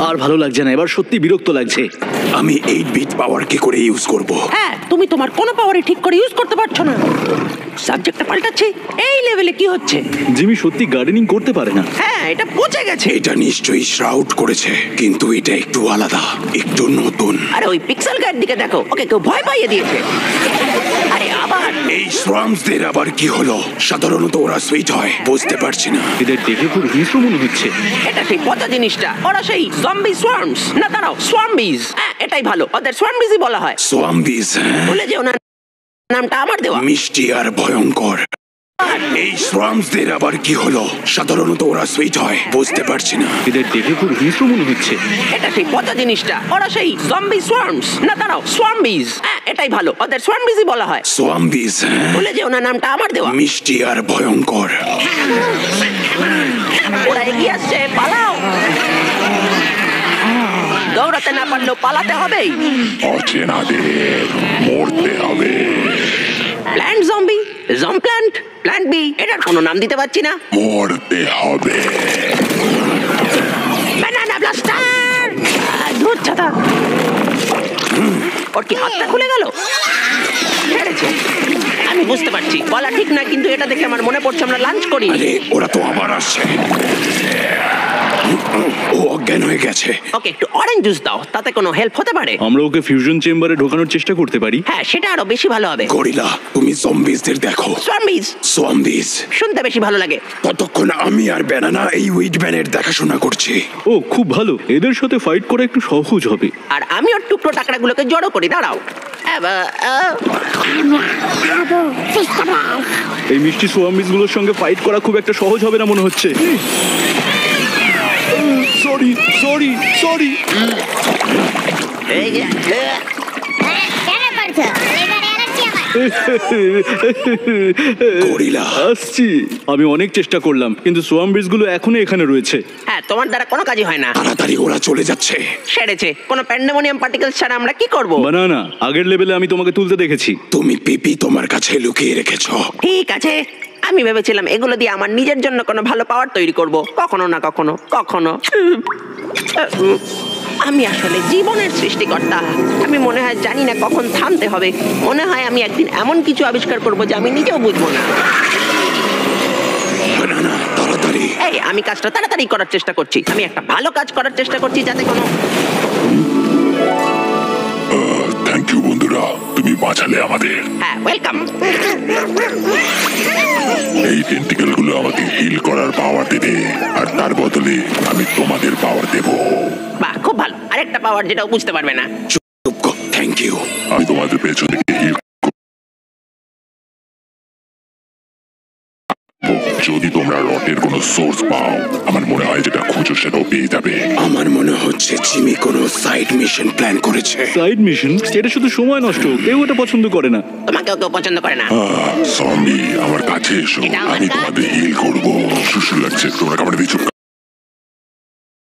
আর ভালো লাগছে না, এবার সত্যি বিরক্ত লাগছে। আমি 8 বিট পাওয়ার কি করে ইউজ করব? হ্যাঁ, তুমি তোমার কোনো পাওয়ারই ঠিক করে ইউজ করতে পারছো না। সাবজেক্টটা পাল্টাচ্ছে। এই লেভেলে কি হচ্ছে? জিমি সত্যি গার্ডেনিং করতে পারে না। হ্যাঁ, এটা পচে গেছে। এটা নিশ্চয়ই শ্রাউড করেছে, কিন্তু এটা একটু আলাদা, একটু নতুন। আরে ওই পিক্সেল গায়ের দিকে দেখো, ওকে কেউ ভয় পাইয়ে দিয়েছে। আরে আবার এই শ্রামসদের আবার কি হলো? সাধারণত ওরা সুইট হয়, বুঝতে পারছি না। এদের দেখে খুব হিংস্র মনে হচ্ছে। এটা সেই পচা জিনিসটা। ওরা সেই জম্বি সোয়ার্মস। না দাঁড়াও, সোয়ার্মবিজ। হ্যাঁ, এটাই ভালো, ওদের সোয়ার্মবিজই বলা হয়। সোয়াম্বিস, বলে যে ওনার নামটা আমার দেওয়া। মিষ্টি আর ভয়ঙ্কর। এই শ্রামসদের আবার কি হলো? সাধারণত ওরা সুইট হয়, বুঝতে পারছি না। এদের দেখে খুব হিংস্র মনে হচ্ছে। এটা সেই পচা জিনিসটা। ওরা সেই জম্বি সোয়ার্মস। না দাঁড়াও, সোয়ার্মবিজ। হ্যাঁ, এটাই ভালো, ওদের সোয়ার্মবিজই বলা হয়। সোয়াম্বিস, বলে যে ওনার নামটা আমার দেওয়া। মিষ্টি আর ভয়ঙ্কর। ওরা এগিয়ে আসছে, পালাও। দৌড়াতে না পারলেও পালাতে হবেই। অচেনাদের মরতে হবে। Plant zombie, plant, plant B, এটার কোনো নাম দিতে পারছি না। মরতে হবে। Banana blaster! ধুর ছাতা। ওর কি হাতটা খুলে গেল? ছেড়েছে। আমি বুঝতে পারছি, বলা ঠিক না, কিন্তু এটা দেখে আমার মনে পড়ছে আমরা লাঞ্চ করি। আরে ওরা তো আবার আসছে। ও অজ্ঞান হয়ে গেছে। ওকে একটু অরেঞ্জ জুস দাও, তাতে কোনো হেল্প হতে পারে। আমরা ওকে ফিউশন চেম্বারে ঢোকানোর চেষ্টা করতে পারি। হ্যাঁ, সেটা আরো বেশি ভালো হবে। গরিলা, তুমি জম্বিসদের দেখো। সোয়ার্মবিজ জম্বিস। শুনতে বেশি ভালো লাগে। ততক্ষণ আমি আর ব্যানানা এই উইডম্যানের দেখাশোনা করছি। ও খুব ভালো, এদের সাথে ফাইট করা একটু সহজ হবে। আর আমি ওর টুকরো টাকরাগুলোকে জড়ো করি। দাঁড়াও। এই মিষ্টি সোয়াম্বিস গুলোর সঙ্গে ফাইট করা খুব একটা সহজ হবে না মনে হচ্ছে। Sorry sorry sorry. এই যে, গরিলা, আসছি। আমি অনেক চেষ্টা করলাম, কিন্তু সোয়াম্বিস গুলো এখনো এখানে রয়েছে। হ্যাঁ, তোমার দ্বারা কোনো কাজই হয় না। তাড়াতাড়ি ওরা চলে যাচ্ছে। সেরেছে। কোনো প্যান্ডেমোনিয়াম পার্টিকেলস ছাড়া আমরা কি করব? বানানা, আগের লেভেলে আমি তোমাকে তুলতে দেখেছি। তুমি পিপি তোমার কাছে লুকিয়ে রেখেছো। ঠিক আছে, আমি ভেবেছিলাম এগুলো দিয়ে আমার নিজের জন্য কোনো ভালো পাওয়ার তৈরি করব। কখনো না কখনো, কখনো। আমি আসলে জীবনের সৃষ্টিকর্তা। আমি মনে হয় জানি না কখন থামতে হবে। মনে হয় আমি একদিন এমন কিছু আবিষ্কার করব যে আমি নিজেও বুঝবো না। ব্যানানা, তাড়াতাড়ি। এই, আমি কাজটা তাড়াতাড়ি করার চেষ্টা করছি। আমি একটা ভালো কাজ করার চেষ্টা করছি, যাতে কোনো... থ্যাংক ইউ বন্ধুরা, তুমি বাঁচালে আমাদের। হ্যাঁ, ওয়েলকাম। এই টেন্টিকেল গুলো আমাকে হিল করার পাওয়ার দেবে, আর তার বদলে আমি তোমাদের পাওয়ার দেব। বাহ, খুব ভালো। আরেকটা পাওয়ার যেটাও বুঝতে পারবে না। Thank you. আমি তোমাদের পেছনে হিল। যদি তোমরা রটের কোনো সোর্স পাও, আমার মনে হয় যেটা খুঁজো সেটাও পেয়ে যাবে। আমার মনে হচ্ছে জিমি কোনো সাইড মিশন প্ল্যান করেছে। Side mission? এটা শুধু সময় নষ্ট, কেউ এটা পছন্দ করে না। তোমাকেও কেউ পছন্দ করে না। জম্বি, আমার কাছে এসো, এটা আমার আমি কাজ। তোমাদের হিল করবো। সুসু লাগছে, তোমরা কামড়ে দিচ্ছ।